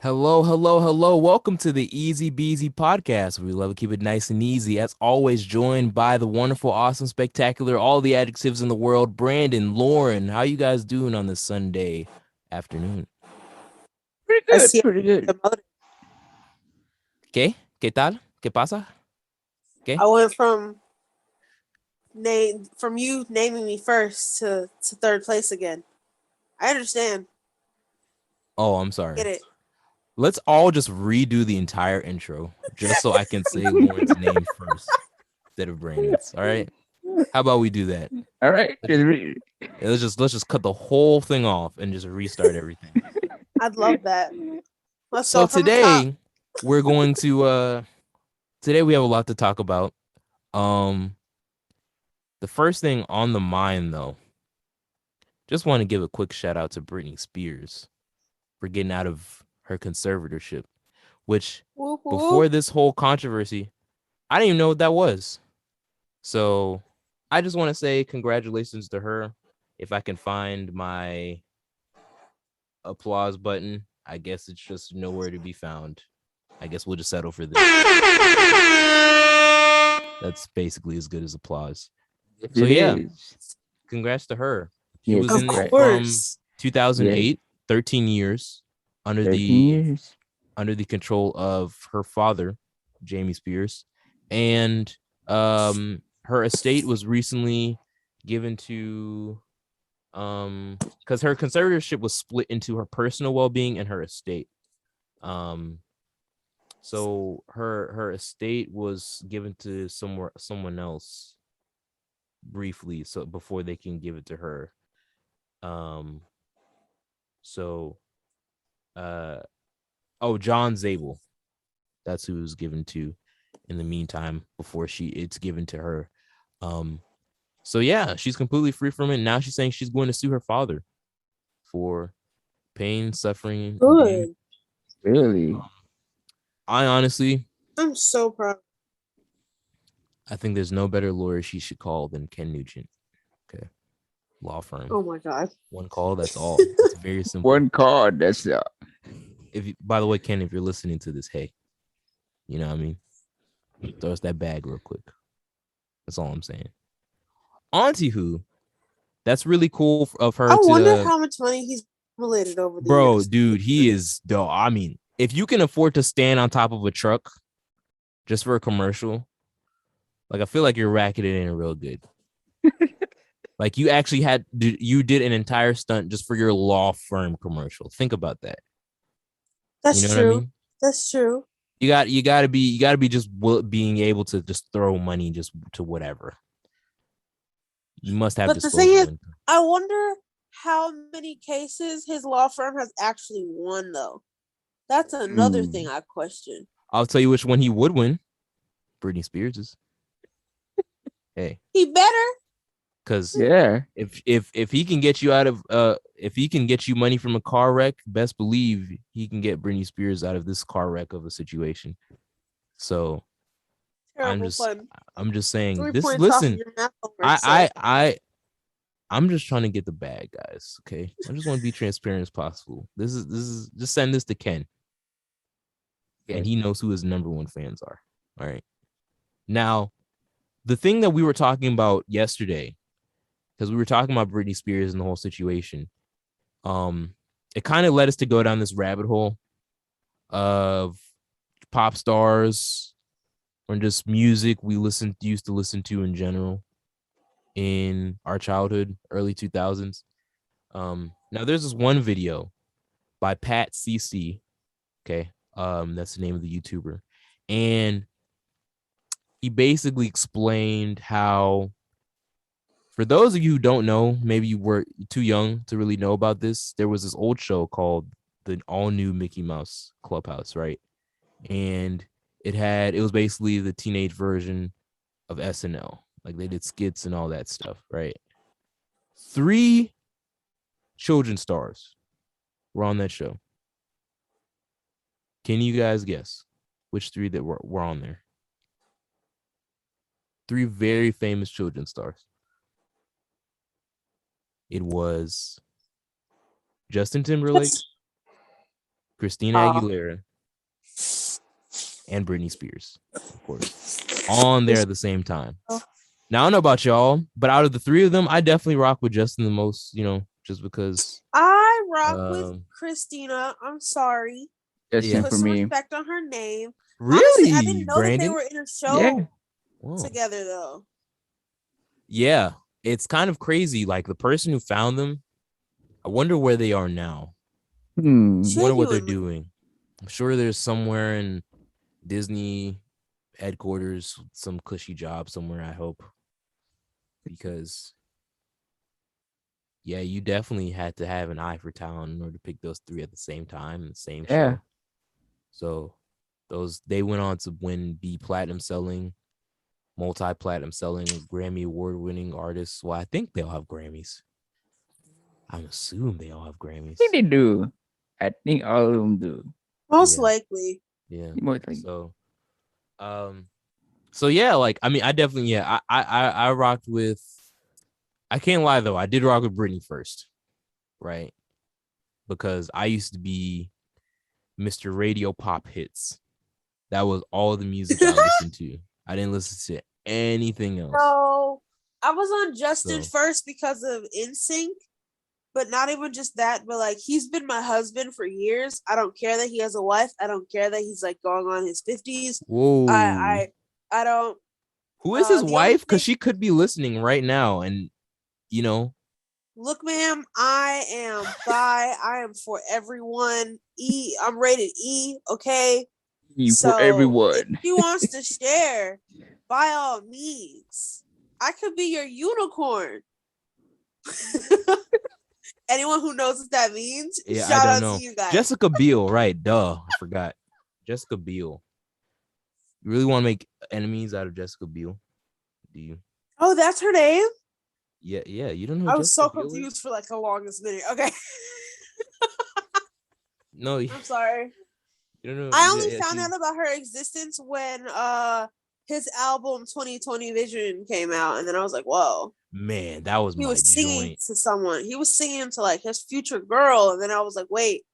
Hello, hello, hello. Welcome to the Easy Beasy podcast. We love to keep it nice and easy. As always, joined by the wonderful, awesome, spectacular, all the adjectives in the world, Brandon, Lauren. How you guys doing on this Sunday afternoon? Pretty good, Así pretty good. ¿Qué? ¿Qué tal? ¿Qué pasa? ¿Qué? I went from you naming me first to third place again. I understand. Oh, I'm I sorry. get it. Let's all just redo the entire intro just so I can say Lauren's name first instead of Brandon's. All right? How about we do that? All right. Let's just cut the whole thing off and just restart everything. I'd love that. Let's So start from the top. we're going to today we have a lot to talk about. Um the first thing on the mind though, just want to give a quick shout out to Britney Spears for getting out of her conservatorship, which Whoop, before whoop. this whole controversy, I didn't even know what that was. So I just want to say congratulations to her. If I can find my applause button, I guess it's just nowhere to be found. I guess we'll just settle for this. That's basically as good as applause. So It yeah, is. congrats to her. She Yes, was Of in it right. from course. 2008, 13 years under 13 the years. control of her father, Jamie Spears, and her estate was recently given to because her conservatorship was split into her personal well-being and her estate. Um so her estate was given to someone else briefly, so before they can give it to her. Um so uh oh, John Zabel. That's who it was given to in the meantime before it's given to her. Um so yeah, she's completely free from it. Now she's saying she's going to sue her father for pain, suffering, and damage. Good. Really? I honestly, I'm so proud. I think there's no better lawyer she should call than Ken Nugent. Okay. Law firm. Oh my god. One call, that's all. It's very simple. One card. That's If you, by the way, Ken, if you're listening to this, hey, you know what I mean? Throw us that bag real quick. That's all I'm saying. Auntie Who, that's really cool of her I to wonder how much money he's related over the bro, years. dude, he is though. I mean, if you can afford to stand on top of a truck just for a commercial, like I feel like you're racking it in real good. Like you actually you did an entire stunt just for your law firm commercial. Think about that. You know That's what I true. mean? That's true. You got to be just being able to just throw money just to whatever. You must have But the thing disposable is, income. I wonder how many cases his law firm has actually won, though. That's another thing I question. I'll tell you which one he would win. Britney Spears's. Hey, He better. because yeah. if he can get you out of if he can get you money from a car wreck, best believe he can get Britney Spears out of this car wreck of a situation. So I'm Terrible just fun. I'm just saying 3 this. points off of Listen, your math homework, I sir. I I I'm just trying to get the bag, guys. Okay, I just want to be transparent as possible. This is just send this to Ken, and he knows who his number one fans are. All right. Now, the thing that we were talking about yesterday, because we were talking about Britney Spears and the whole situation, um, it kind of led us to go down this rabbit hole of pop stars or just music we used to listen to in general in our childhood, early 2000s. Now there's this one video by Pat CC. Okay. That's the name of the YouTuber. And he basically explained how, for those of you who don't know, maybe you were too young to really know about this. There was this old show called the all new Mickey Mouse Clubhouse, right? And it was basically the teenage version of SNL. Like they did skits and all that stuff, right? Three children stars were on that show. Can you guys guess which three that were on there? Three very famous children stars. It was Justin Timberlake, That's Christina Aguilera, and Britney Spears, of course, on there at the same time. Now, I don't know about y'all, but out of the three of them, I definitely rock with Justin the most, just because. I rock with Christina. I'm sorry. Justin Put for some me. respect on her name. Really? Honestly, I didn't know that they were in a show together, though. Yeah, it's kind of crazy. Like, the person who found them, I wonder where they are now. I wonder what they're doing. I'm sure there's somewhere in Disney headquarters, some cushy job somewhere, I hope. Because, yeah, you definitely had to have an eye for talent in order to pick those three at the same time in the same show. So they went on to be platinum selling, multi-platinum selling, Grammy award-winning artists. Well, I think they all have Grammys. I'm assuming they all have Grammys. I think they do. I think all of them do. Most likely. Yeah. Most likely. So yeah, like, I mean, I definitely, I rocked with, I can't lie though, I did rock with Britney first, right? Because I used to be Mr. Radio Pop Hits. That was all the music I listened to. I didn't listen to anything else. So I was on Justin first because of NSYNC, but not even just that, but like, he's been my husband for years. I don't care that he has a wife. I don't care that he's like going on his 50s. Whoa. I don't. Who is his wife? Because she could be listening right now, and Look, ma'am, I am bi. I am for everyone. I'm rated E. Okay. For everyone. If he wants to share, by all means, I could be your unicorn. Anyone who knows what that means, shout out to you guys. Jessica Biel, right? Duh, I forgot. Jessica Biel. You really want to make enemies out of Jessica Biel? Do you? Oh, that's her name? Yeah. You don't know. I was so confused for like the longest minute. Okay. No, I'm sorry. You don't know. I only found out about her existence when his album 2020 Vision came out, and then I was like, whoa. Man, that was he was singing to someone. He was singing to like his future girl, and then I was like, wait.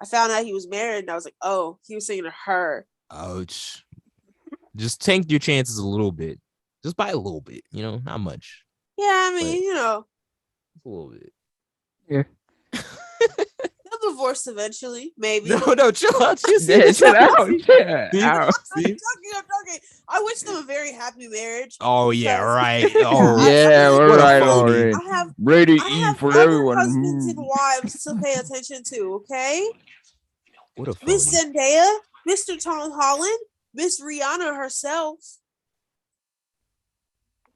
I found out he was married, and I was like, oh, he was singing to her. Ouch. Just tank your chances a little bit. Just by a little bit, not much. Yeah, I mean, a little bit. Yeah. They'll divorce eventually, maybe. No, chill out. Chill out. I'm joking. I wish them a very happy marriage. Oh yeah, right. Oh yeah, we're right already. I have Brady E for everyone. Husbands and wives to pay attention to. Okay. What a Miss Zendaya, Mr. Tom Holland, Miss Rihanna herself.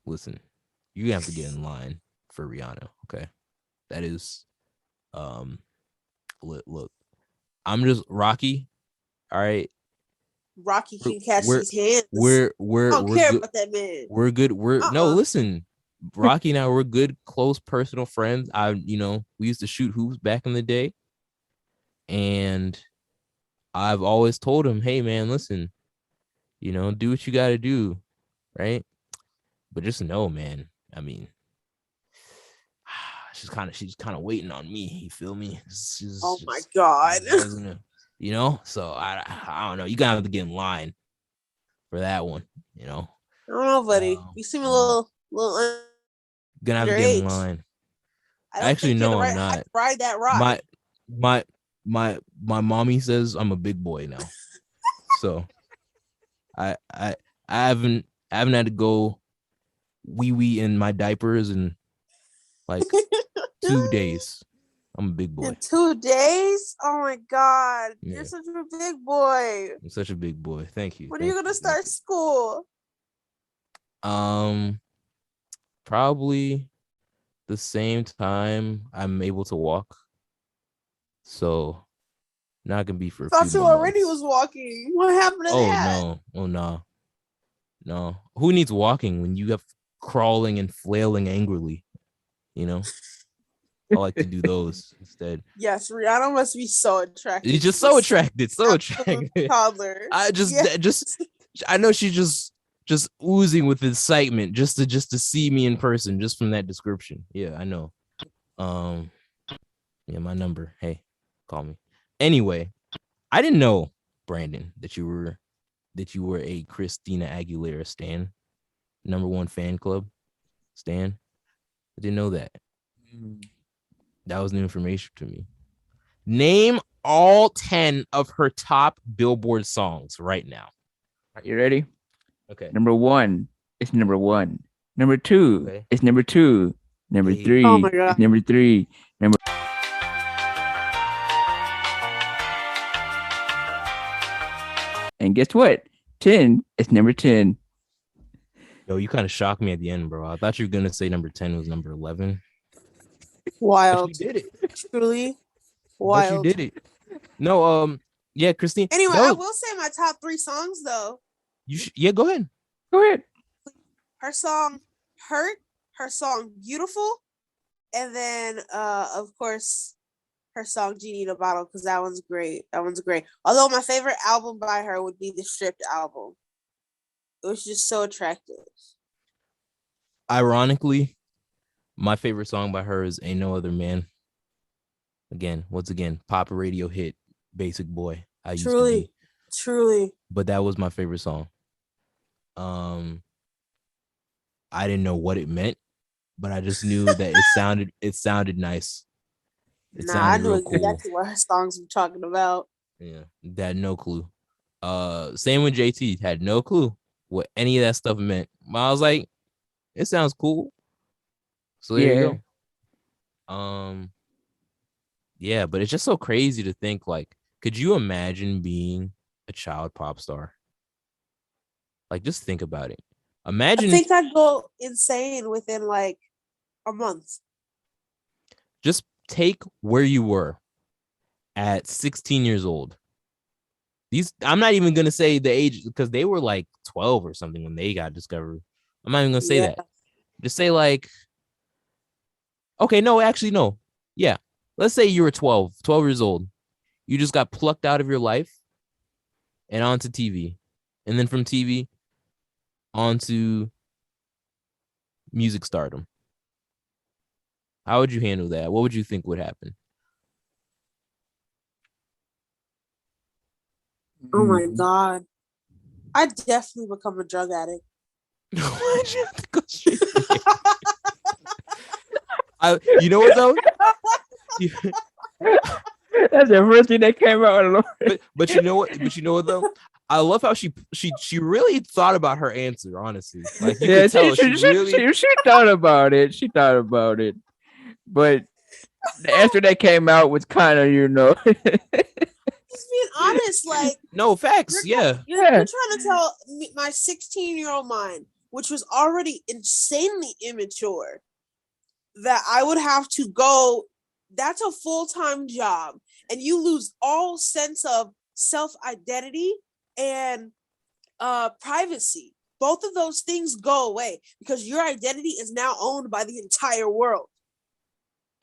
Listen, you have to get in line for Rihanna. Okay, that is, look, I'm just Rocky. All right, Rocky can catch these hands. I don't care about that man. We're good. No, listen, Rocky and I, we're good, close personal friends. We used to shoot hoops back in the day, and I've always told him, hey man, listen, do what you got to do, right? But just know, man. I mean, she's kind of waiting on me. You feel me? My God. So I don't know. You gotta have to get in line for that one. I don't know, buddy. You seem a little. Gonna have to get in line. Actually, no, I'm not. Ride that rock. My mommy says I'm a big boy now, so I haven't had to go wee in my diapers in like 2 days. I'm a big boy. In 2 days? Oh my God. Yeah. You're such a big boy. I'm such a big boy. Thank you. When are you gonna start school? Probably the same time I'm able to walk. So not gonna be for a few thought you already was walking. What happened to that? No. Who needs walking when you have crawling and flailing angrily? I like to do those instead. Yes, Rihanna must be so attractive. She's just so attracted. Toddler. I know she's just oozing with excitement just to see me in person, just from that description. Yeah, I know. Yeah, my number. Hey, call me. Anyway, I didn't know, Brandon, that you were a Christina Aguilera stan, #1 fan club stan. I didn't know that. That was new information to me. Name all 10 of her top Billboard songs right now. Are you ready? Okay. Number 1 is number 1. Number 2 is number 2. Number 3 Oh my God. is number 3. And guess what? 10 is number 10. Yo, you kind of shocked me at the end, bro. I thought you were gonna say number 10 was number 11. Wild. But you did it. Truly wild. But you did it. No, yeah, Christine. Anyway, no, I will say my top 3 songs though. Yeah, go ahead. Go ahead. Her song Hurt, her song Beautiful, and then of course her song Genie in a Bottle, because that one's great. Although my favorite album by her would be the Stripped album. It was just so attractive. Ironically, my favorite song by her is Ain't No Other Man. Once again, pop radio hit, Basic Boy. I used to be. Truly. But that was my favorite song. I didn't know what it meant, but I just knew that it sounded nice. I knew exactly what her songs were talking about. Yeah, had no clue. Same with JT, had no clue what any of that stuff meant. But I was like, it sounds cool. So there you go. Yeah, but it's just so crazy to think, like, could you imagine being a child pop star? Like, just think about it. Imagine. I think I'd go insane within like a month. Just take where you were at 16 years old. I'm not even gonna say the age, because they were like 12 or something when they got discovered. I'm not even gonna say that. Just say like, okay, no, actually, no. Yeah. Let's say you were 12 years old. You just got plucked out of your life and onto TV. And then from TV onto music stardom. How would you handle that? What would you think would happen? Oh my God. I'd definitely become a drug addict. Why'd you have to go straight? You know what though? That's the first thing that came out. But you know what? Though? I love how she really thought about her answer. Honestly, like you could tell she thought about it. She thought about it, but the answer that came out was kind of, Just being honest, like no facts. You're trying to tell me, my 16-year-old mind, which was already insanely immature, that I would have to go. That's a full-time job, and you lose all sense of self-identity and privacy. Both of those things go away because your identity is now owned by the entire world.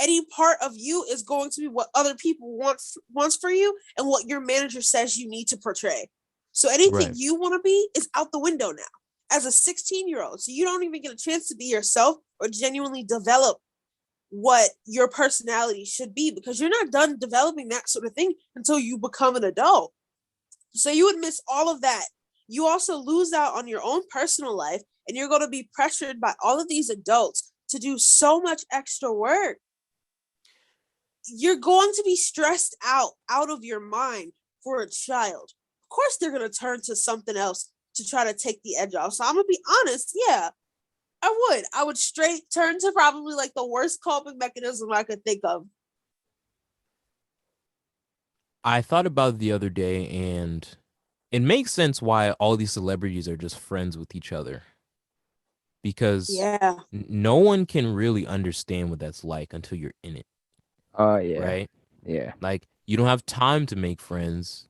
Any part of you is going to be what other people wants for you and what your manager says you need to portray. So anything you want to be is out the window now as a 16-year-old. So you don't even get a chance to be yourself or genuinely develop what your personality should be, because you're not done developing that sort of thing until you become an adult. So you would miss all of that. You also lose out on your own personal life, and you're going to be pressured by all of these adults to do so much extra work. You're going to be stressed out of your mind for a child. Of course, they're going to turn to something else to try to take the edge off. So I'm going to be honest. Yeah, I would straight turn to probably like the worst coping mechanism I could think of. I thought about it the other day, and it makes sense why all these celebrities are just friends with each other. Because no one can really understand what that's like until you're in it. Oh, yeah. Right? Yeah. Like, you don't have time to make friends.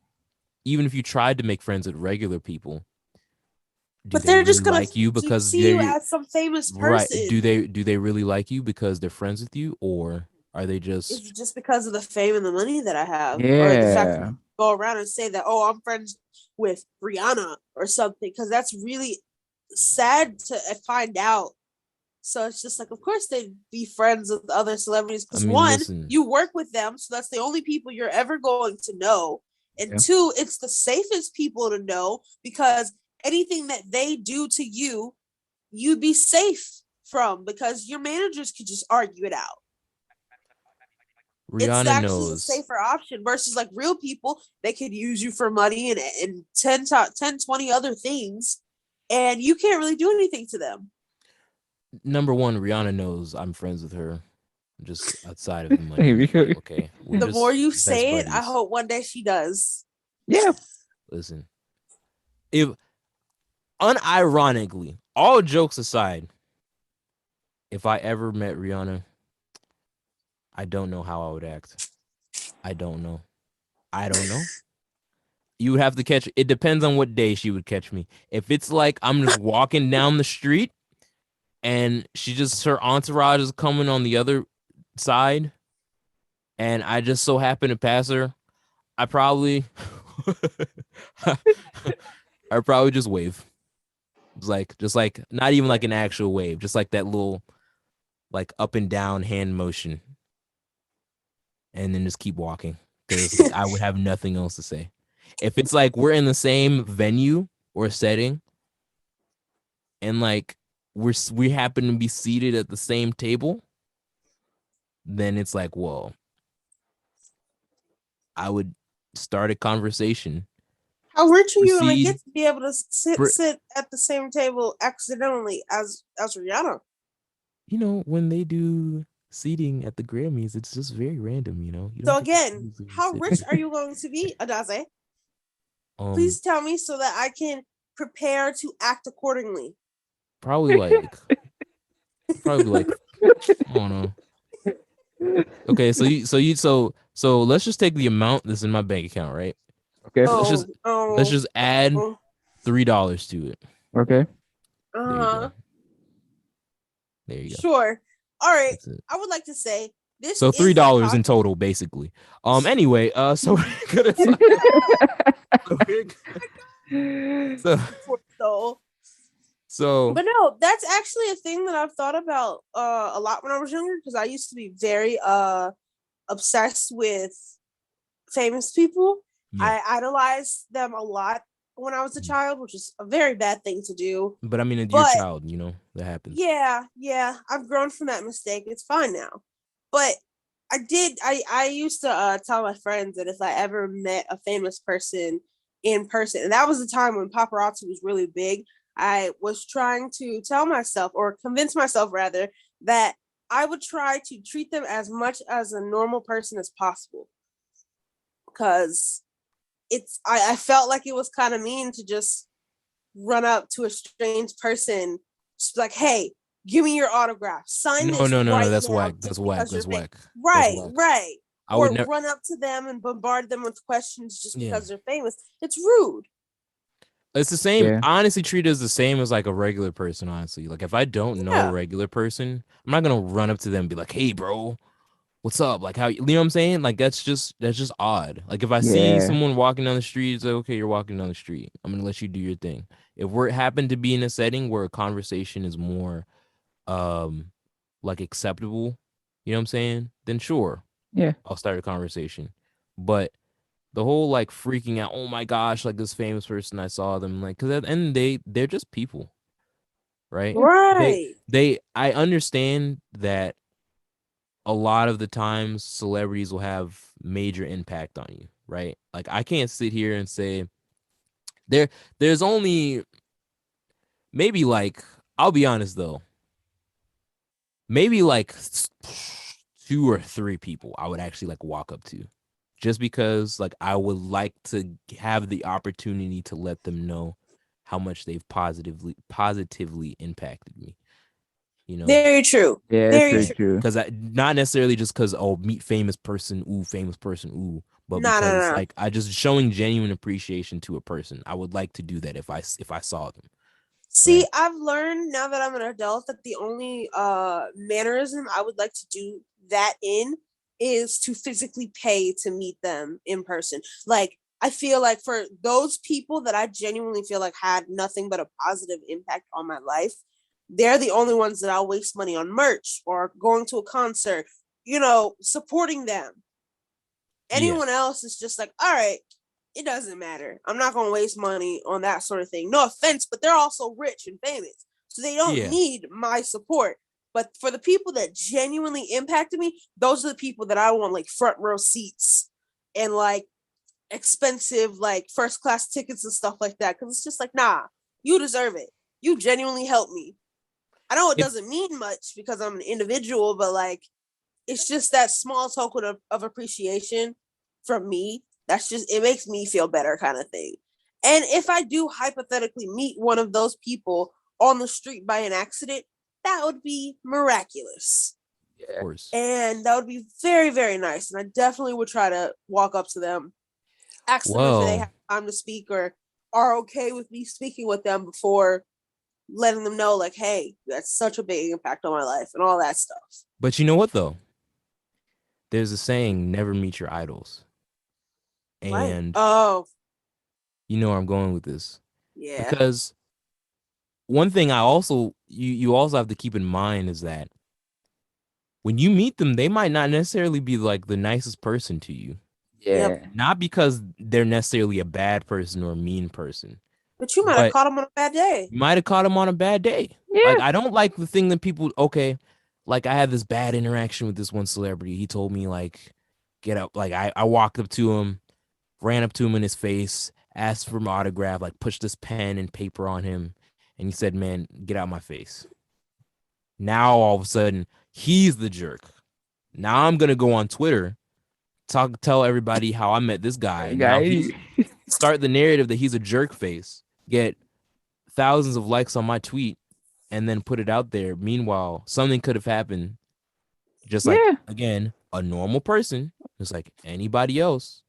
Even if you tried to make friends with regular people. But they're really just gonna like you because see you as some famous person. Right. Do they really like you because they're friends with you, or are they just because of the fame and the money that I have? Yeah. Or the fact that you go around and say that, oh, I'm friends with Rihanna or something, because that's really sad to find out. So it's just like, of course they'd be friends with other celebrities, because listen, you work with them, so that's the only people you're ever going to know. And two, it's the safest people to know because anything that they do to you, you'd be safe from because your managers could just argue it out. It's Rihanna actually a knows. safer option versus like real people. They could use you for money and 10, 20 other things, and you can't really do anything to them. Number one, Rihanna knows I'm friends with her, just outside of the money. Okay, the more you say it, I hope one day she does. Yeah. Listen, if unironically, all jokes aside, if I ever met Rihanna, I don't know how I would act. I don't know. You would have to catch. It depends on what day she would catch me. If it's like I'm just walking down the street and her entourage is coming on the other side and I just so happen to pass her, I probably just wave. It's just like not even like an actual wave, just like that little like up and down hand motion. And then just keep walking. Because like, I would have nothing else to say. If it's like we're in the same venue or setting and like we happen to be seated at the same table, then it's like, well, I would start a conversation. How rich are you gonna get to be able to sit at the same table accidentally as Rihanna? You know, when they do seating at the Grammys, it's just very random, you know. So again, how rich are you going to be, Adaze? Please tell me so that I can prepare to act accordingly. Probably like I don't know. Okay, so let's just take the amount that's in my bank account, right? Okay. Let's just add $3 to it. Okay. There you go. Sure. All right. I would like to say this. So $3 in total, basically. Anyway, so we're gonna but no, that's actually a thing that I've thought about a lot when I was younger because I used to be very obsessed with famous people. Yeah. I idolized them a lot when I was a child, which is a very bad thing to do. But I mean, you're a child, you know, that happens. Yeah. I've grown from that mistake. It's fine now. But I used to tell my friends that if I ever met a famous person in person, and that was the time when paparazzi was really big, I was trying to tell myself, or convince myself rather, that I would try to treat them as much as a normal person as possible. Because I felt like it was kind of mean to just run up to a strange person, just like, hey, give me your autograph, sign this. No, that's whack. That's whack. Right. Or run up to them and bombard them with questions just because they're famous. It's rude. It's the same. Yeah. I honestly treat it as the same as like a regular person, honestly. Like if I don't know a regular person, I'm not gonna run up to them and be like, hey bro, what's up? Like how you know what I'm saying? Like that's just odd. Like if I see someone walking down the street, it's like, okay, you're walking down the street. I'm gonna let you do your thing. If we're happen to be in a setting where a conversation is more like acceptable, you know what I'm saying? Then sure. Yeah. I'll start a conversation. But the whole like freaking out, oh my gosh, like this famous person, I saw them, like, because at the end of the day, they're just people, right? I understand that a lot of the times celebrities will have major impact on you, right? Like I can't sit here and say there's only maybe like, I'll be honest though, maybe like 2 or 3 people I would actually like walk up to. Just because like I would like to have the opportunity to let them know how much they've positively impacted me. You know, very true. Yeah, very true. Because not necessarily just because meet famous person, but because like I just showing genuine appreciation to a person. I would like to do that if I saw them. See, right? I've learned now that I'm an adult that the only mannerism I would like to do that in is to physically pay to meet them in person. Like, I feel like for those people that I genuinely feel like had nothing but a positive impact on my life, they're the only ones that I'll waste money on merch or going to a concert, you know, supporting them. Anyone else is just like, all right, it doesn't matter. I'm not gonna waste money on that sort of thing. No offense, but they're also rich and famous, so they don't need my support. But for the people that genuinely impacted me, those are the people that I want like front row seats and like expensive like first class tickets and stuff like that. Because it's just like, nah, you deserve it. You genuinely helped me. I know it doesn't mean much because I'm an individual, but like it's just that small token of appreciation from me. That's just, it makes me feel better kind of thing. And if I do hypothetically meet one of those people on the street by an accident, that would be miraculous. Of course. And that would be very, very nice. And I definitely would try to walk up to them, ask them if they have time to speak or are okay with me speaking with them before letting them know, like, hey, that's such a big impact on my life and all that stuff. But you know what, though? There's a saying, never meet your idols. And you know where I'm going with this. Yeah. Because one thing I also, you also have to keep in mind is that when you meet them, they might not necessarily be like the nicest person to you. Yeah. Yep. Not because they're necessarily a bad person or a mean person. But you might have caught them on a bad day. You might have caught them on a bad day. Yeah. Like, I don't like the thing that people, like I had this bad interaction with this one celebrity. He told me, like, get up. Like, I walked up to him, ran up to him in his face, asked for an autograph, like pushed this pen and paper on him. And he said, man, get out my face. Now, all of a sudden, he's the jerk. Now I'm going to go on Twitter, tell everybody how I met this guy. Now start the narrative that he's a jerk face, get thousands of likes on my tweet, and then put it out there. Meanwhile, something could have happened just like, again, a normal person, just like anybody else,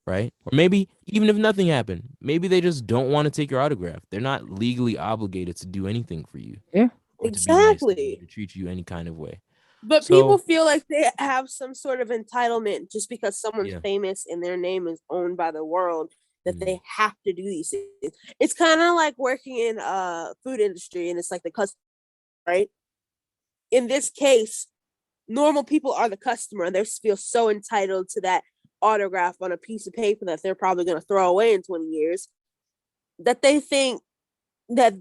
right? Or maybe even if nothing happened, maybe they just don't want to take your autograph. They're not legally obligated to do anything for you. Yeah, exactly. To treat you any kind of way. But people feel like they have some sort of entitlement just because someone's famous and their name is owned by the world, that they have to do these things. It's kind of like working in food industry, and it's like the customer, right? In this case, normal people are the customer, and they feel so entitled to that autograph on a piece of paper that they're probably going to throw away in 20 years, that they think that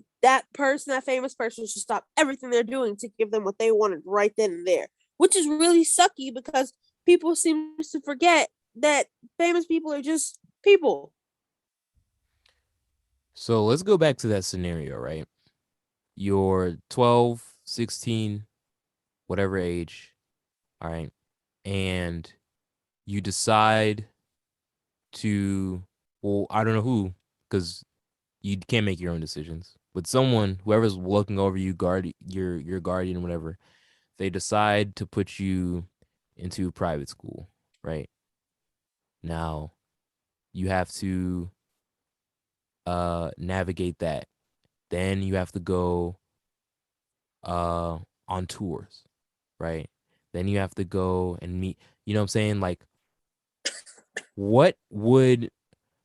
person, that famous person, should stop everything they're doing to give them what they wanted right then and there, which is really sucky because people seem to forget that famous people are just people. So let's go back to that scenario, right? You're 12, 16, whatever age, all right? And you decide to, well, I don't know who, because you can't make your own decisions, but someone, whoever's looking over you, your guardian, whatever, they decide to put you into private school, right? Now, you have to navigate that. Then you have to go on tours, right? Then you have to go and meet, you know what I'm saying? Like, what would,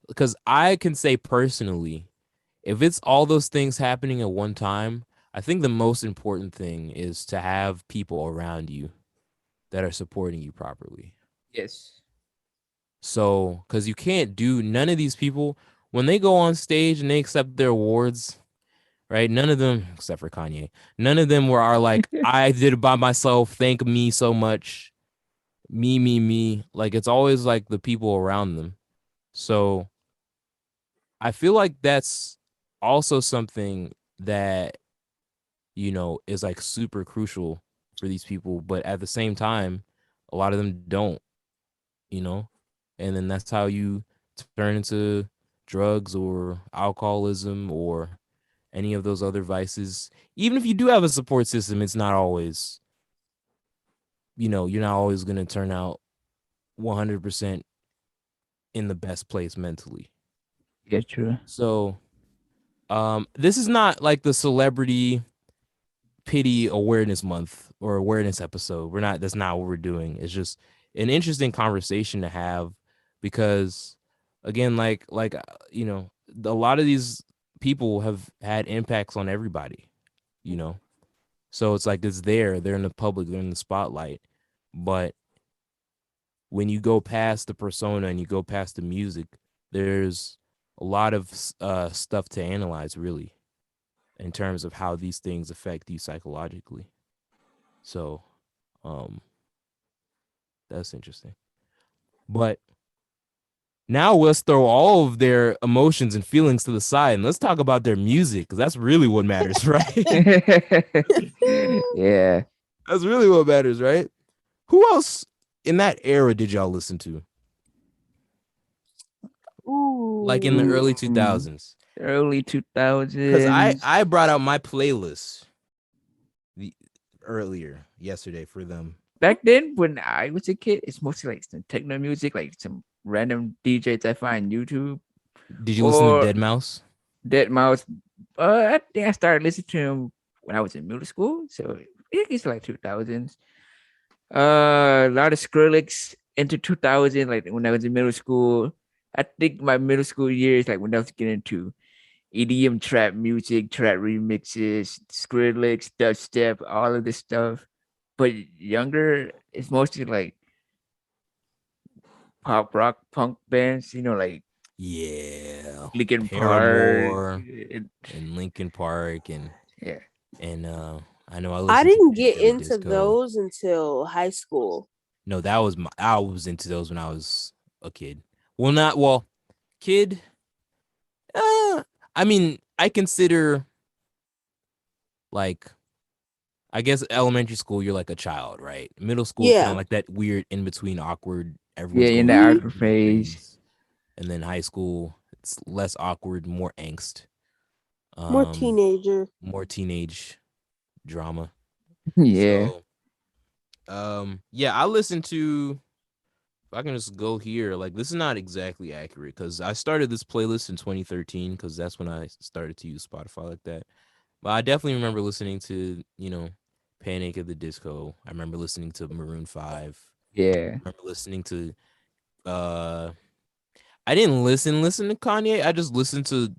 because I can say personally, if it's all those things happening at one time, I think the most important thing is to have people around you that are supporting you properly. Yes. So, because you can't do, none of these people, when they go on stage and they accept their awards, right? None of them, except for Kanye, none of them are like, I did it by myself. Thank me so much. Me. Like, it's always like the people around them. So I feel like that's also something that, you know, is like super crucial for these people. But at the same time, a lot of them don't, you know, and then that's how you turn into drugs or alcoholism or any of those other vices. Even if you do have a support system, it's not always, you know, you're not always going to turn out 100% in the best place mentally. Yeah, true. So this is not like the celebrity pity awareness month or awareness episode. That's not what we're doing. It's just an interesting conversation to have because, again, like you know, a lot of these people have had impacts on everybody, you know. So it's like they're in the public, they're in the spotlight. But when you go past the persona and you go past the music, there's a lot of stuff to analyze, really, in terms of how these things affect you psychologically. So, um, that's interesting. But now let's throw all of their emotions and feelings to the side and let's talk about their music because that's really what matters, right? Yeah. That's really what matters, right? Who else in that era did y'all listen to? Like in the early 2000s? Early Because 2000s. I brought out my playlist earlier yesterday for them. Back then, when I was a kid, it's mostly like some techno music, like some random DJs I find on YouTube. Did you listen to Dead Mouse? Dead Mouse. I think I started listening to him when I was in middle school, so it's like 2000s. A lot of Skrillex into 2000, like when I was in middle school. I think my middle school years, like when I was getting into EDM trap music, trap remixes, Skrillex, dubstep, all of this stuff. But younger, it's mostly like pop rock punk bands, like Linkin Paramore Park. and Linkin Park Yeah. And I know I listened didn't to get Panic! At the into Disco. those until high school. No, I was into those when I was a kid. Kid. I mean, I consider like, I guess elementary school you're like a child, right? Middle school is kind Yeah. of like that weird in between awkward. Everyone's Yeah, in going the through awkward phase. things. And then high school, it's less awkward, more angst. More teenager. More teenage drama. Yeah. So, yeah, I listened to. If I can just go here, like this is not exactly accurate because I started this playlist in 2013 because that's when I started to use Spotify like that. But I definitely remember listening to, Panic! At the Disco. I remember listening to Maroon 5. Yeah. I remember listening to I didn't listen to Kanye. I just listened to,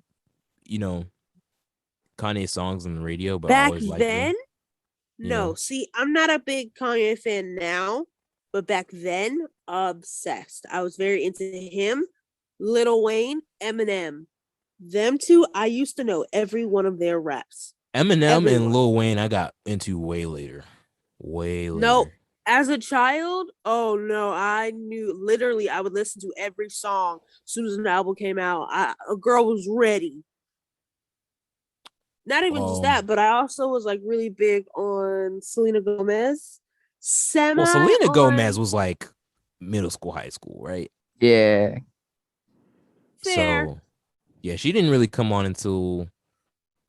Kanye songs on the radio, but I Back always liked then, them. no. See, I'm not a big Kanye fan now, but back then, obsessed. I was very into him, Lil Wayne, Eminem. Them two, I used to know every one of their raps. Eminem and Lil Wayne, I got into way later. No, as a child, oh no, I knew literally I would listen to every song as soon as an album came out. A girl was ready. Not even just that, but I also was like really big on Selena Gomez. Selena Gomez was like middle school, high school, right? Yeah. Fair. So, yeah, she didn't really come on until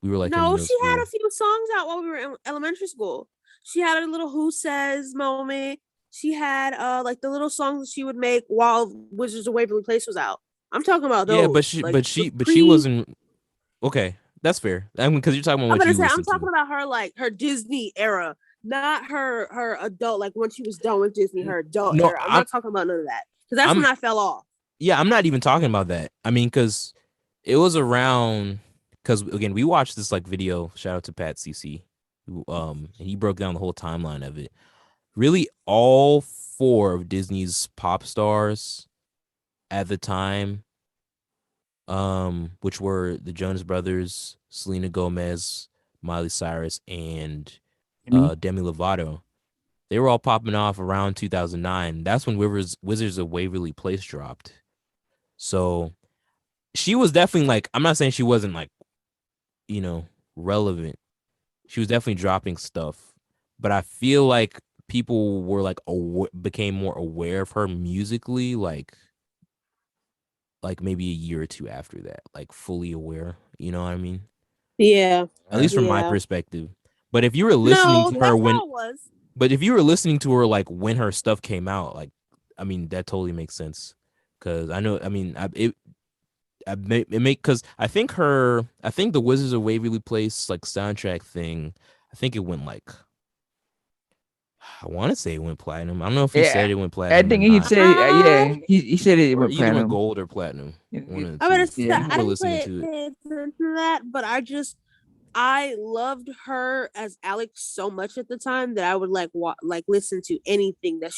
we were like in middle she school. had a few songs out while we were in elementary school. She had a little "Who Says" moment. She had like the little songs that she would make while Wizards of Waverly Place was out. I'm talking about those. Yeah, but she wasn't okay. That's fair. I mean, because you're talking about what you listened to. I'm talking about her like her Disney era, not her adult. Like when she was done with Disney, her adult era. I'm not talking about none of that because that's when I fell off. Yeah, I'm not even talking about that. I mean, because it was around. Because again, we watched this like video. Shout out to Pat CC, and he broke down the whole timeline of it. Really, all four of Disney's pop stars at the time, which were the Jonas Brothers, Selena Gomez, Miley Cyrus, and Demi Lovato. They were all popping off around 2009. That's when Wizards of Waverly Place dropped. So she was definitely like, I'm not saying she wasn't like, relevant. She was definitely dropping stuff, but I feel like people were like became more aware of her musically, like maybe a year or two after that, like fully aware. You know what I mean? Yeah. At least from my perspective. But if you were listening to her but if you were listening to her like when her stuff came out, like, I mean, that totally makes sense. Because I know, I mean, because I think the Wizards of Waverly Place like soundtrack thing, I think it went like, I want to say it went platinum. I don't know if he said it went platinum. I think he said, he said it went platinum. Went gold or platinum. I didn't play that, but I loved her as Alex so much at the time that I would like listen to anything that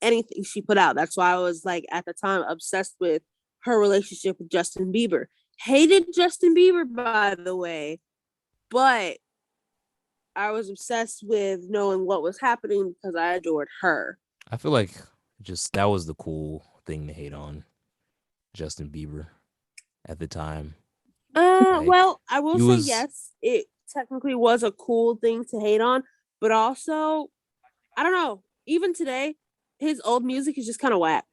anything she put out. That's why I was like at the time obsessed with her relationship with Justin Bieber. Hated Justin Bieber, by the way, but I was obsessed with knowing what was happening because I adored her. I feel like just that was the cool thing to hate on Justin Bieber at the time. Well, I will say was yes, it technically was a cool thing to hate on, but also, I don't know. Even today, his old music is just kind of whack.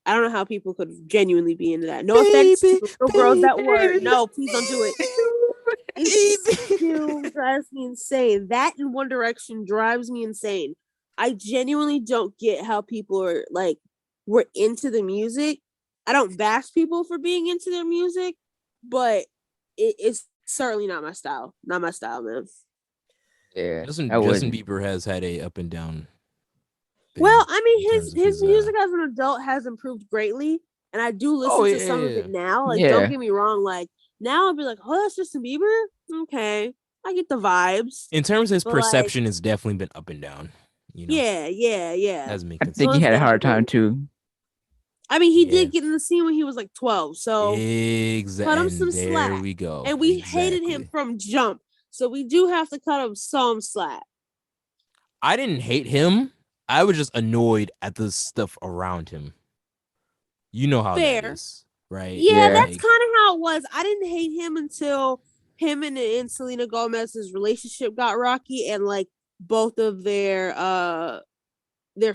I don't know how people could genuinely be into that. No offense to the little girls that were. No, please don't do it. It still drives me insane. That in One Direction drives me insane. I genuinely don't get how people are like were into the music. I don't bash people for being into their music, but it's certainly not my style. Not my style, man. Yeah, Justin I wouldn't. Bieber has had a up and down thing Well, I in mean, terms of his music as an adult has improved greatly, and I do listen to some of it now. Like, Yeah. don't get me wrong. Like now, I'll be like, "Oh, that's Justin Bieber." Okay, I get the vibes. In terms of his But, like, perception, it's definitely been up and down. You know, yeah. hasn't been I think he consistent. had a hard time Most too. I mean, he Yeah. did get in the scene when he was like 12, so cut him Exactly. some There slack. we go. And we hated him from jump, so we do have to cut him some slack. I didn't hate him. I was just annoyed at the stuff around him. You know how that Fair. is, right? Yeah, that's Like, kind of how it was. I didn't hate him until him and Selena Gomez's relationship got rocky, and like both of their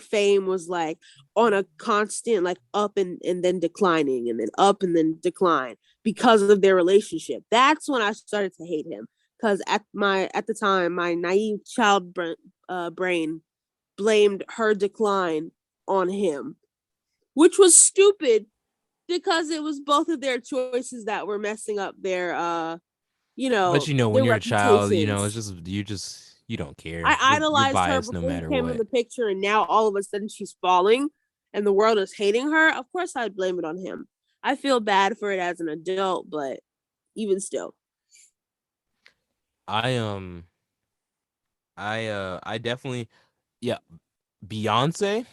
fame was like on a constant like up and then declining and then up and then decline because of their relationship. That's when I started to hate him because at the time my naive child brain blamed her decline on him, which was stupid because it was both of their choices that were messing up their but you know, when their you're a child, you know, it's reputations. just you don't care. I You're idolized her biased no before he matter came in what. the picture, and now all of a sudden she's falling, and the world is hating her. Of course, I'd blame it on him. I feel bad for it as an adult, but even still, I I definitely, yeah, Beyonce.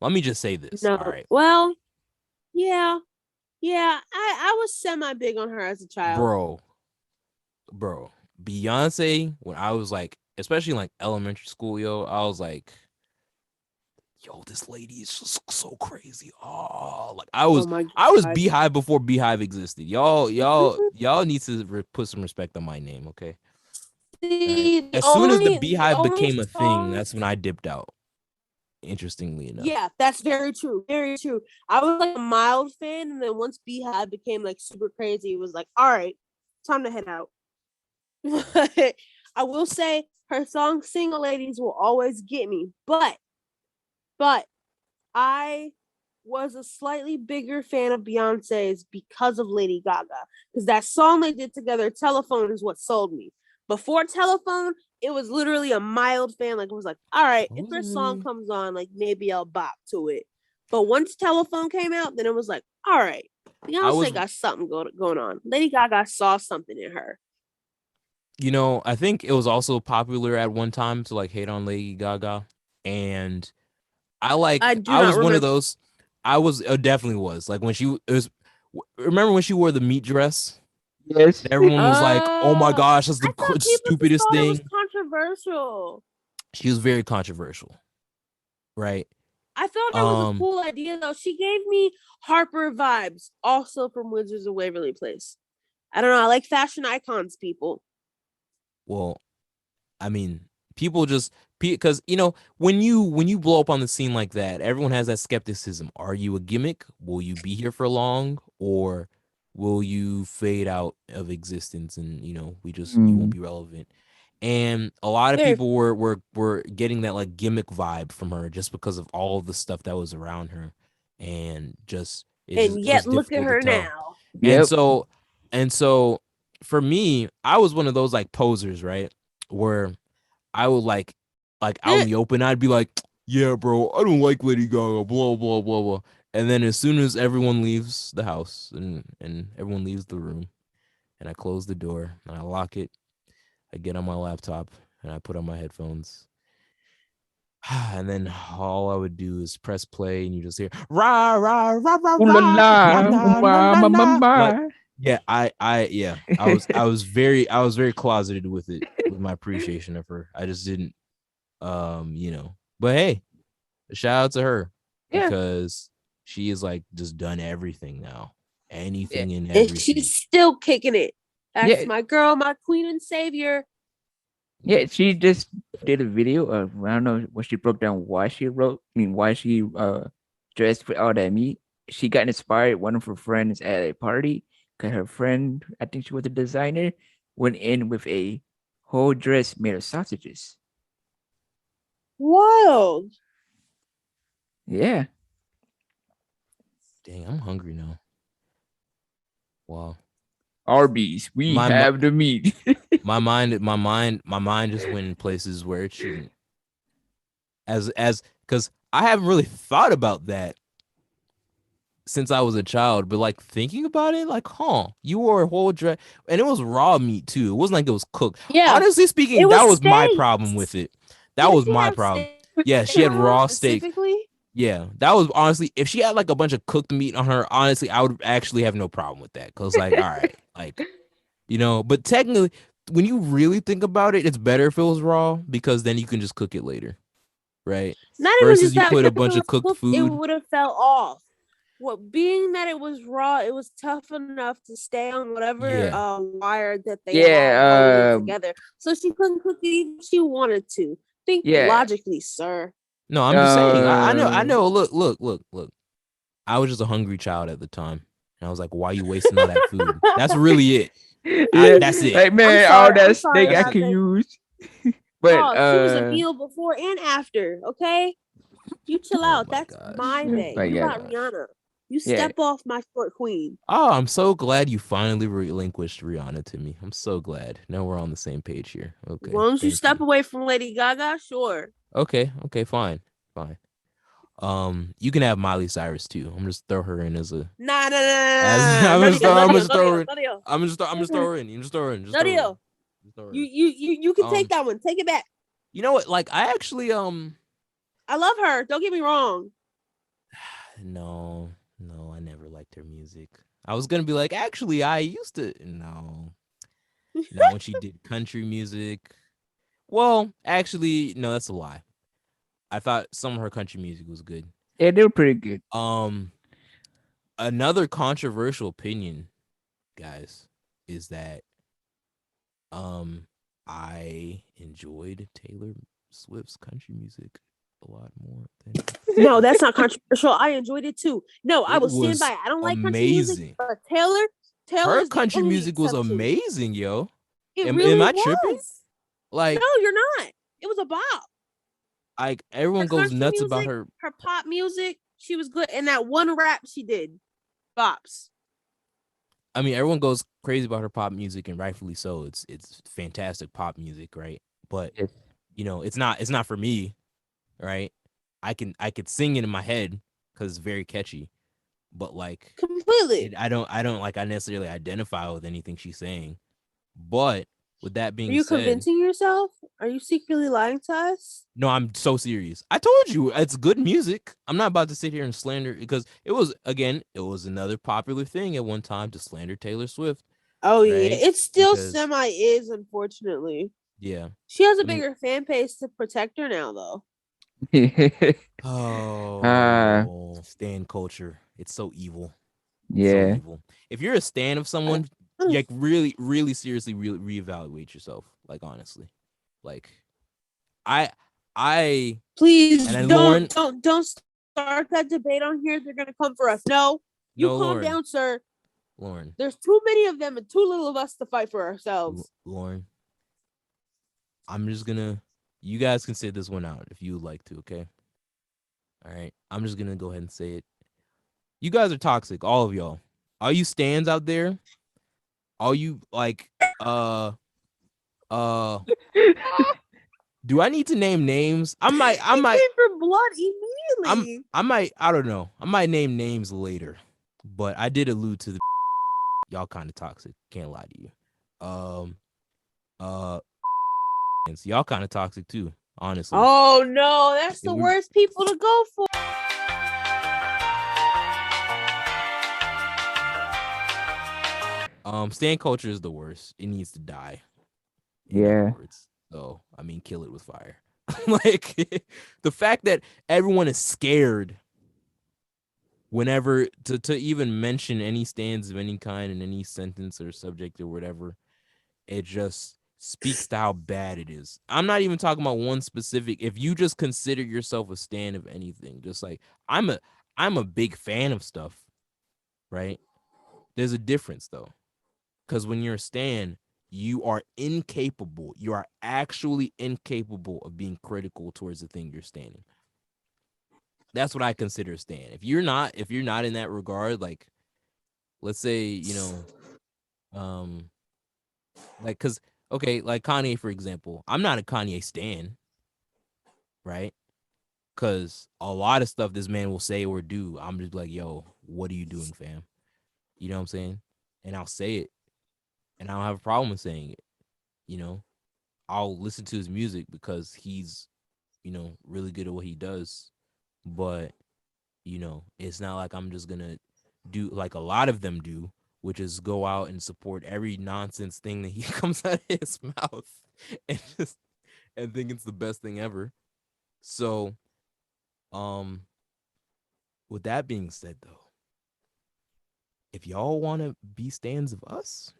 Let me just say this. no. All right, Well, yeah. I was semi big on her as a child. bro, Beyonce. When I was like, especially in like elementary school, yo, I was like, yo, this lady is just so crazy. Oh, like I Oh was, my I was god. Beehive before Beehive existed. Y'all need to put some respect on my name, okay? All right. See, As soon as the the Beehive only became a thing, song. that's when I dipped out. Interestingly enough. Yeah, that's very true. Very true. I was like a mild fan, and then once Beehive became like super crazy, it was like, all right, time to head out. I will say her song "Single Ladies" will always get me, but I was a slightly bigger fan of Beyonce's because of Lady Gaga, because that song they did together, "Telephone," is what sold me. Before "Telephone," it was literally a mild fan. Like it was like, all right, if her song comes on, like maybe I'll bop to it. But once "Telephone" came out, then it was like, all right, Beyonce got something going on. Lady Gaga saw something in her. You know, I think it was also popular at one time to like hate on Lady Gaga, and I do I not was one of remember. those. I was definitely was like when she it was. Remember when she wore the meat dress? Yes. Everyone was like, "Oh my gosh, that's I the thought people just stupidest thought it was thing." controversial. She was very controversial, right? I thought that was a Um, cool idea though. She gave me Harper vibes, also from Wizards of Waverly Place. I don't know. I like fashion icons, people. well, I mean, people just because you know when you blow up on the scene like that, everyone has that skepticism. Are you a gimmick? Will you be here for long, or will you fade out of existence? And you know, you won't be relevant. And a lot of Very, people were getting that like gimmick vibe from her just because of all the stuff that was around her, and and it was yet look at difficult to her tell. now. And Yep. so for me, I was one of those like posers, right? Where I would like out in the open, I'd be like, yeah, bro, I don't like Lady Gaga, blah, blah, blah, blah. And then as soon as everyone leaves the house and everyone leaves the room, and I close the door and I lock it, I get on my laptop and I put on my headphones. And then all I would do is press play, and you just hear rah rah rah rah Ooh la rah la, la la la ma la ma ma la. Like, ma. yeah, I was very closeted with it, with my appreciation of her. I just didn't, But hey, shout out to her Yeah, because she is like just done everything now, yeah, anything and And everything. she's still kicking it. That's yeah, my girl, my queen and savior. yeah. She just did a video of, I don't know, when she broke down why she why she dressed for all that meat. She got inspired. One of her friends at a party, cause her friend, I think she was a designer, went in with a whole dress made of sausages. Wild. Yeah. Dang, I'm hungry now. Wow. Arby's, we My have the meat. my mind just went in places where it shouldn't. As because I haven't really thought about that since I was a child, but like thinking about it, like, you wore a whole dress, and it was raw meat too. It wasn't like it was cooked. Yeah. Honestly It speaking, that was was my steak. problem with it. That Didn't was she my have problem. steak Yeah, she had on her raw steak. specifically? Yeah, that was honestly, if she had like a bunch of cooked meat on her, honestly, I would actually have no problem with that. Cause like, all right, like, but technically, when you really think about it, it's better if it was raw because then you can just cook it later, right? Not even Versus just you that. put a If it bunch of was cooked cooked, it food. would have fell off. What being that it was raw, it was tough enough to stay on whatever Yeah. wire that they had holding it Yeah, together. So she couldn't cook it even if she wanted to. Think yeah. logically, sir. No, I'm just saying. I Uh, know. Look. I was just a hungry child at the time, and I was like, "Why are you wasting all that food?" That's really it. yeah, That's it. like, man, all I'm that sorry steak I That's about it. could that. use. But No, she was a meal before and after. Okay, you chill Oh out. my That's my gosh. Oh day. but my You yeah, not gosh. Rihanna. You yeah, step off my short queen. Oh, I'm so glad you finally relinquished Rihanna to me. I'm so glad. Now we're on the same page here. As Okay, long as you thank step you. away from Lady Gaga, sure. Okay, fine. You can have Miley Cyrus too. I'm just throw her in as a Nah, nah, as nah, nah. No deal, no I'm deal, just no throw her deal, in. no deal. I'm just throw her in. You just throw her in. Just No throw her in. deal. Just throw her in. You can take Um, that one. Take it back. you know what? Like I actually I love her. Don't get me wrong. no, I never liked her music. I was gonna be like, actually, I used to. No, not when she did country music. Well, actually, no, that's a lie. I thought some of her country music was good. yeah, they were pretty good. Um, Another controversial opinion, guys, is that um I enjoyed Taylor Swift's country music a lot more than No, that's not controversial. I enjoyed it too. No, I it will stand by was it. I don't like country music, amazing. but Her Taylor's the country only music was exception. amazing, yo. It Am really I tripping? was. No, Like, you're not. It was a bop. Her everyone goes country nuts about music, her. her pop music, she was good. And that one rap she did, bops. I mean, everyone goes crazy about her pop music, and rightfully so. It's fantastic pop music, right? But Yes. it's not for me, right? I could sing it in my head because it's very catchy, but like Completely. I don't like I necessarily identify with anything she's saying. But with that Are being you said, convincing yourself? Are you secretly lying to us? no, I'm so serious. I told you it's good music. I'm not about to sit here and slander because it was another popular thing at one time to slander Taylor Swift, Oh yeah, right? it still Because semi is, unfortunately. yeah, She has a I mean, bigger fan base to protect her now, though. uh, oh, stan culture. It's so evil. It's so yeah, evil. If you're a stan of I- someone, like really seriously reevaluate yourself. Like honestly. Like I I Please and then Lauren, don't start that debate on here. They're gonna come for us. No, you no calm Lauren. down, sir. Lauren. There's too many of them and too little of us to fight for ourselves. Lauren. I'm just gonna you guys can sit this one out if you would like to, okay? All right. I'm just gonna go ahead and say it. You guys are toxic, all of y'all. All you stands out there, all you like uh do I need to name names? I He might came for blood I'm immediately. I don't know. I might name names later. But I did allude to the y'all kind of toxic. Can't lie to you. Um uh and so y'all kind of toxic too. honestly. Oh no, that's the we- worst people to go for. Stan culture is the worst. It needs to die. In Yeah. other words. So, I mean, kill it with fire. Like the fact that everyone is scared whenever to even mention any stands of any kind in any sentence or subject or whatever, it just speaks to how bad it is. I'm not even talking about one specific. If you just consider yourself a stan of anything, just like I'm a big fan of stuff, right? There's a difference though. Because when you're a stan, you are incapable. You are actually incapable of being critical towards the thing you're standing. That's what I consider a stan. If you're not in that regard, like let's say, like cause okay, like Kanye, for example. I'm not a Kanye stan, right? Cause a lot of stuff this man will say or do, I'm just like, yo, what are you doing, fam? You know what I'm saying? And I'll say it. And I don't have a problem with saying it, you know. I'll listen to his music because he's, really good at what he does. But, it's not like I'm just gonna do like a lot of them do, which is go out and support every nonsense thing that he comes out of his mouth and think it's the best thing ever. So, with that being said though, if y'all wanna be stands of us,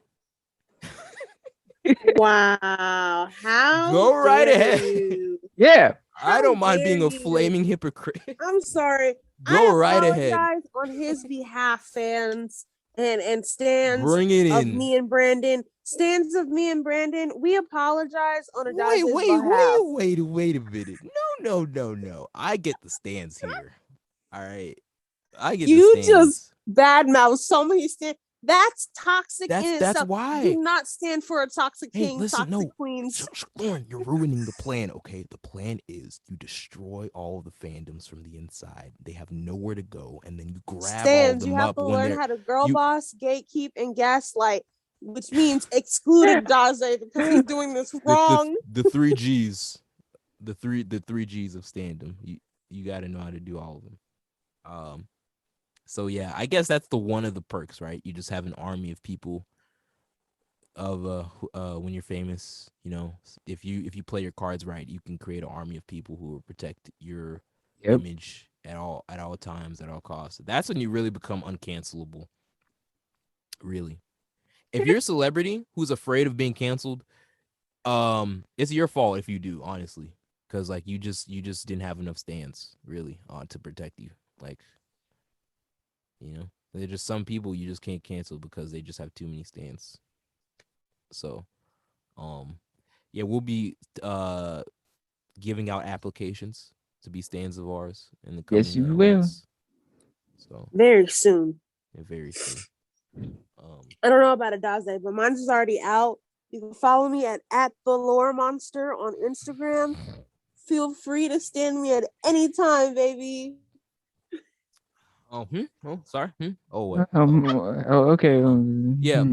Wow, how go right dare ahead. you? Yeah. I don't mind dare being a you. flaming hypocrite. I'm sorry. Go I right ahead. apologize on his behalf, fans and stands Bring it of in. me and Brandon. Stands of me and Brandon. We apologize on a Wait behalf. a minute. No. I get the stands here. All right. I get the You stands. just badmouth so many stands. That's toxic in That's itself. why. Do not stand for a toxic Hey, king, listen, toxic no. queens. Lauren, you're ruining the plan, okay? The plan is you destroy all the fandoms from the inside. They have nowhere to go, and then you grab all of Stands, them you have up to when learn they're how to girl you boss, gatekeep, and gaslight, which means excluding Daze because he's doing this wrong. the 3 Gs. The three G's of standom. You got to know how to do all of them. So yeah, I guess that's the one of the perks, right? You just have an army of people of when you're famous, if you play your cards right, you can create an army of people who will protect your image at all times, at all costs. That's when you really become uncancelable. Really. If you're a celebrity who's afraid of being canceled, it's your fault if you do, honestly. Because like you just didn't have enough stands really to protect you. Like, there's just some people you just can't cancel because they just have too many stands. So, yeah, we'll be giving out applications to be stands of ours in the coming Yes, you will. months. So Very soon. yeah, very soon. I don't know about a Daze, but mine's is already out. You can follow me at the lore monster on Instagram. Feel free to stand me at any time, baby. Oh, sorry. Oh, what? Okay. Yeah.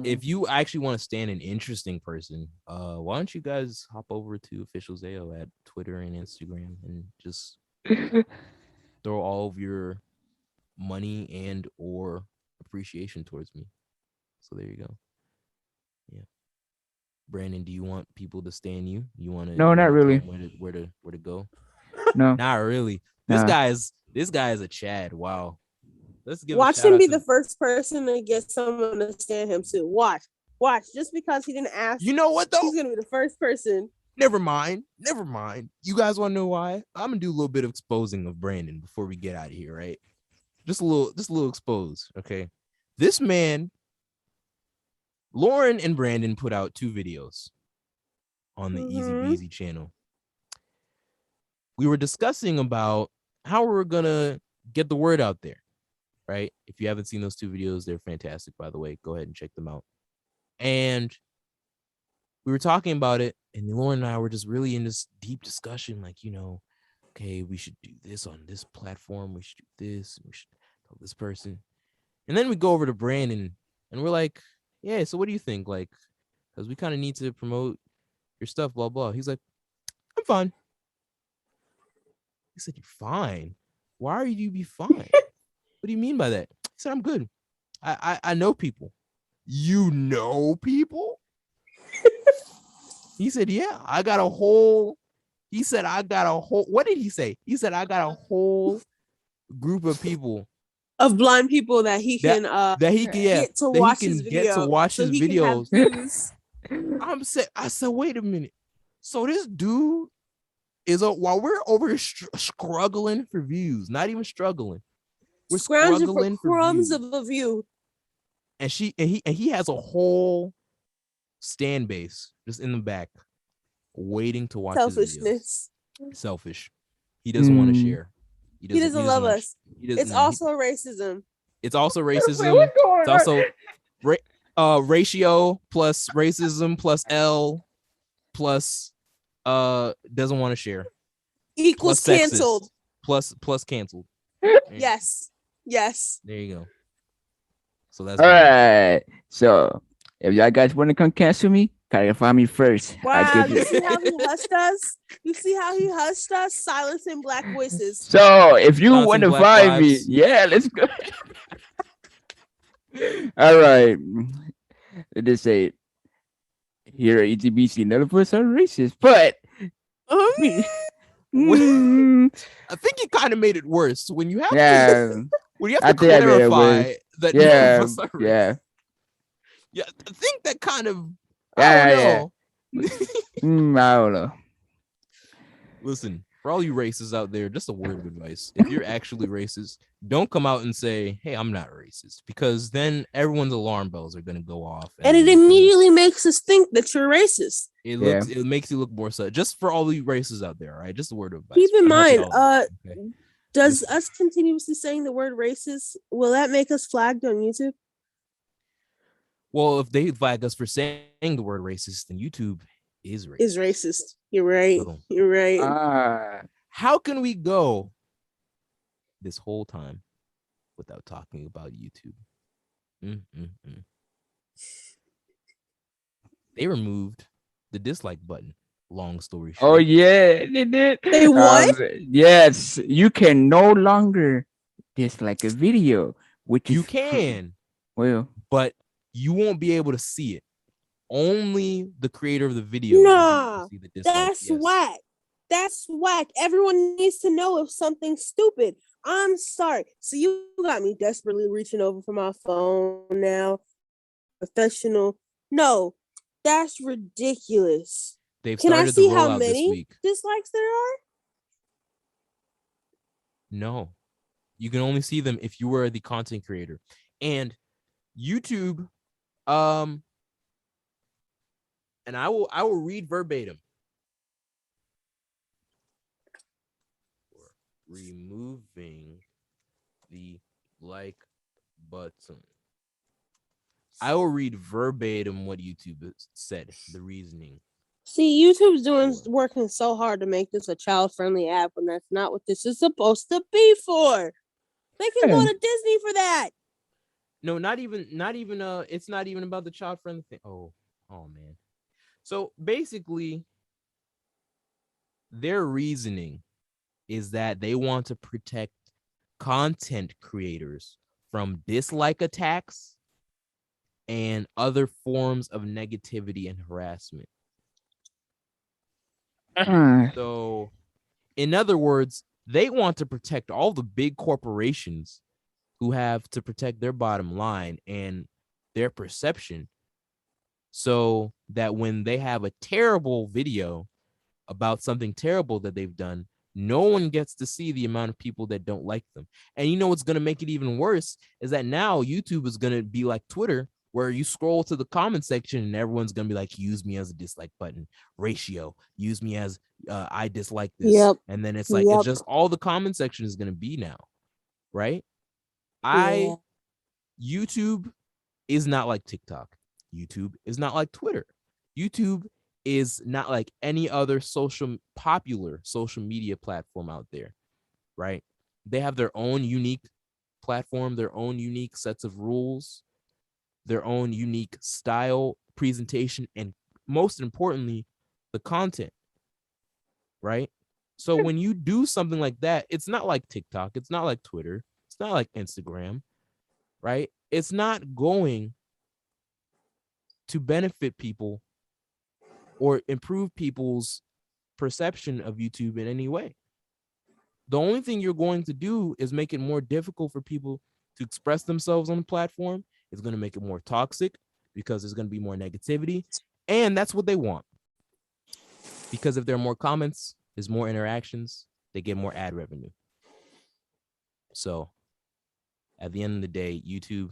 If you actually want to stand an interesting person, why don't you guys hop over to Official Zayo at Twitter and Instagram and just throw all of your money and or appreciation towards me. So there you go. Yeah. Brandon, do you want people to stand you? You want to? No, not really. Where to go? No, not really. This guy is a Chad. Wow. Let's give. Watch him be the first person to get someone to stand him too. Watch. Just because he didn't ask. You know what though? He's gonna be the first person. Never mind. You guys want to know why? I'm gonna do a little bit of exposing of Brandon before we get out of here, right? Just a little expose, okay? This man, Lauren and Brandon put out 2 videos on the Easy Beasy channel. We were discussing about how we're gonna get the word out there, right? If you haven't seen those 2 videos, they're fantastic, by the way. Go ahead and check them out. And we were talking about it, and Lauren and I were just really in this deep discussion, like, okay, we should do this on this platform. We should do this. We should tell this person. And then we go over to Brandon, and we're like, yeah, so what do you think? Like, because we kind of need to promote your stuff, blah, blah. He's like, I'm I'm fine. He said, you're fine? Why are you be fine? What do you mean by that? He said, I'm good. I know people. You know people? He said, yeah, I got a whole. He said, I got a whole. What did he say? He said, I got a whole group of people Of blind people that he that, can get to watch his videos. I said, wait a minute. So this dude is while we're over here struggling for views, not even struggling. We're struggling for crumbs views. of a view. And he has a whole stand base just in the back waiting to watch Selfishness. his videos. Selfish. He doesn't want to share. He doesn't love us. It's also racism. It's also racism. Wait, what's going It's also ratio plus racism plus L plus doesn't want to share. Equals plus canceled. Plus canceled. Yes. There you go. So that's all right. So if y'all guys want to come cancel me, gotta find me first. Wow, you see how he hushed us? You see how he hushed us? Silencing black voices. So if you want to find me, yeah, let's go. All right. Let's just say it. Here at ETBC, none of us are racist, but I think you kind of made it worse when you have to clarify that none of us are racist. Yeah, I think that kind of I don't know. I don't know. Listen, for all you racists out there, just a word of advice. If you're actually racist, don't come out and say, hey, I'm not racist, because then everyone's alarm bells are going to go off. And it immediately makes us think that you're racist. It makes you look more so. Just for all you racists out there, all right? Just a word of advice. Keep in mind, does us continuously saying the word racist, will that make us flagged on YouTube? Well, if they flag us for saying the word racist, then YouTube is racist. Is racist. You're right. You're right. How can we go this whole time without talking about YouTube? They removed the dislike button. Long story short. Oh yeah, they did. They what? Yes, you can no longer dislike a video, which you can. Well, but you won't be able to see it. Only the creator of the video. Nah, that's whack. That's whack. Everyone needs to know if something's stupid. I'm sorry. So you got me desperately reaching over for my phone now. Professional. No, that's ridiculous. Can I see how many dislikes there are? No. You can only see them if you were the content creator. And YouTube, and I will read verbatim. Removing the like button. I will read verbatim what YouTube said, the reasoning. See, YouTube's working so hard to make this a child-friendly app when that's not what this is supposed to be for. They can go to Disney for that. No, not even it's not even about the child-friendly thing. Oh man. So basically, their reasoning is that they want to protect content creators from dislike attacks and other forms of negativity and harassment. So, in other words, they want to protect all the big corporations who have to protect their bottom line and their perception, so that when they have a terrible video about something terrible that they've done, no one gets to see the amount of people that don't like them. And you know what's going to make it even worse is that now YouTube is going to be like Twitter, where you scroll to the comment section and everyone's going to be like, use me as a dislike button, ratio, use me as I dislike this. Yep. And then it's like, it's just all the comment section is going to be now. Right. YouTube is not like TikTok. YouTube is not like Twitter. YouTube is not like any other popular social media platform out there, right? They have their own unique platform, their own unique sets of rules, their own unique style, presentation, and most importantly, the content. right? So when you do something like that, it's not like TikTok, it's not like Twitter, it's not like Instagram, right? It's not going to benefit people or improve people's perception of YouTube in any way. The only thing you're going to do is make it more difficult for people to express themselves on the platform. It's going to make it more toxic because there's going to be more negativity. And that's what they want. Because if there are more comments, there's more interactions, they get more ad revenue. So at the end of the day, YouTube,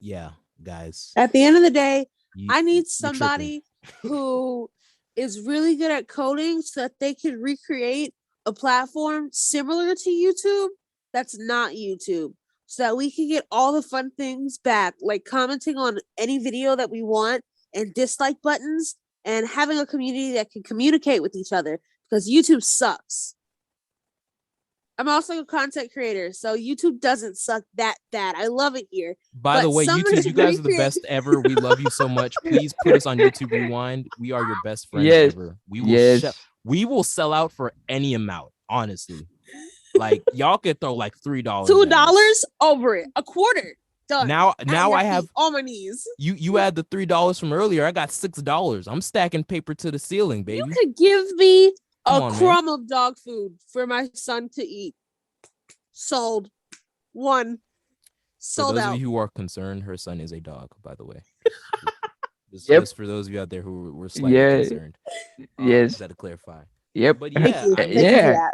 yeah, guys. At the end of the day, I need somebody who is really good at coding so that they can recreate a platform similar to YouTube that's not YouTube, so that we can get all the fun things back, like commenting on any video that we want and dislike buttons and having a community that can communicate with each other, because YouTube sucks. I'm also a content creator, so YouTube doesn't suck that bad. I love it here. By the way, YouTube, you guys are the best ever. We love you so much. Please put us on YouTube Rewind. We are your best friends ever. We will we will sell out for any amount, honestly. Like, y'all could throw like $3. $2 over it. A quarter. Done. Now I have on my knees. You add the $3 from earlier. I got $6. I'm stacking paper to the ceiling, baby. You could give me a crumb of dog food for my son to eat. Sold. One. Sold out. For those of you who are concerned, her son is a dog, by the way. Just for those of you out there who were slightly concerned. Yes. Just had to clarify. Yep. But yeah,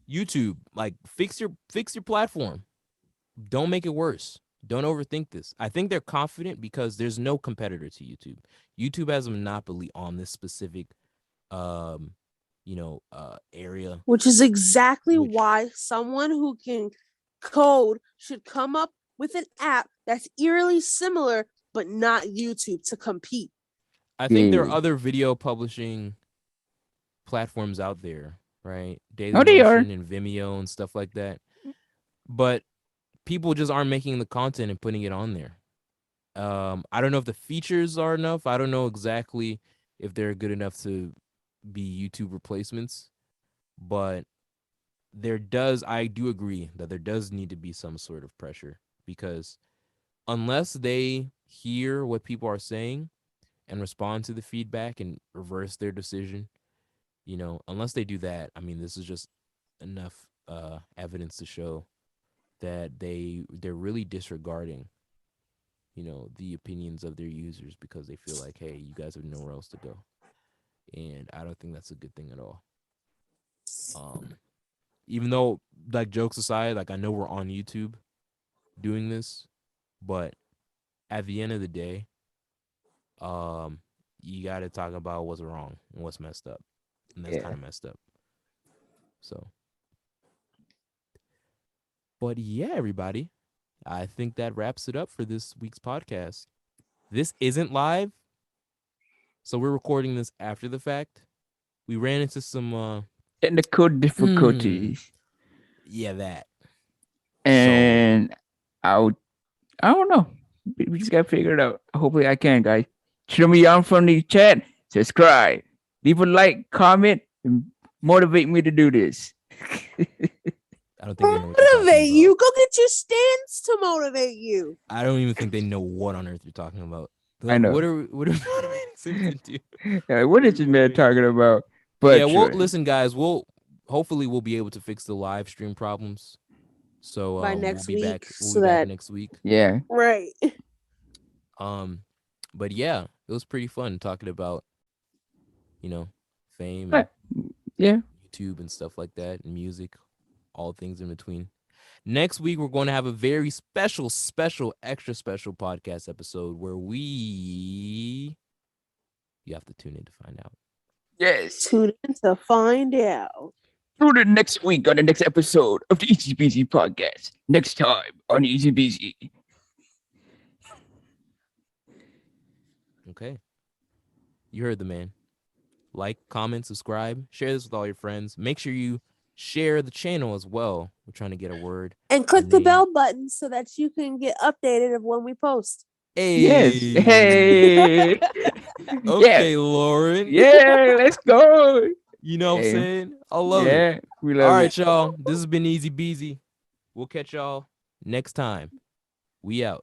YouTube, like fix your platform. Don't make it worse. Don't overthink this. I think they're confident because there's no competitor to YouTube. YouTube has a monopoly on this specific area. Which is exactly why someone who can code should come up with an app that's eerily similar, but not YouTube, to compete. I think there are other video publishing platforms out there, right? Dailymotion and Vimeo and stuff like that. But people just aren't making the content and putting it on there. I don't know if the features are enough. I don't know exactly if they're good enough to be YouTube replacements, but I do agree that there does need to be some sort of pressure, because unless they hear what people are saying and respond to the feedback and reverse their decision, unless they do that, I mean, this is just enough evidence to show that they're really disregarding, the opinions of their users because they feel like, hey, you guys have nowhere else to go. And I don't think that's a good thing at all. Even though, like, jokes aside, like, I know we're on YouTube doing this, but at the end of the day, you got to talk about what's wrong and what's messed up. And that's kind of messed up. So, but yeah, everybody, I think that wraps it up for this week's podcast. This isn't live, so we're recording this after the fact. We ran into some technical difficulties. Yeah, that. And I don't know. We just gotta figure it out. Hopefully I can, guys. Show me on from the chat. Subscribe. Leave a like, comment, and motivate me to do this. I don't think motivate you. Go get your stands to motivate you. I don't even think they know what on earth you're talking about. Like, I know. What are motivating Simpson to? Yeah, what is this man talking about? But yeah, well, listen, guys. Hopefully we'll be able to fix the live stream problems. So by next week, we'll be back next week. Yeah. Right. But yeah, it was pretty fun talking about, fame, YouTube and stuff like that, and music, all things in between. Next week, we're going to have a very special, extra special podcast episode where you have to tune in to find out. Yes. Tune in to find out. Tune in next week on the next episode of the Easy Beasy podcast. Next time on Easy Beasy. Okay. You heard the man. Like, comment, subscribe, share this with all your friends. Make sure you share the channel as well. We're trying to get a word. And click the bell button so that you can get updated of when we post. Hey. Yes. Hey. Okay, Lauren. Yeah, let's go. You know what I'm Hey, saying? I love it. yeah, we All love right, it. y'all. This has been Easy Beezy. We'll catch y'all next time. We out.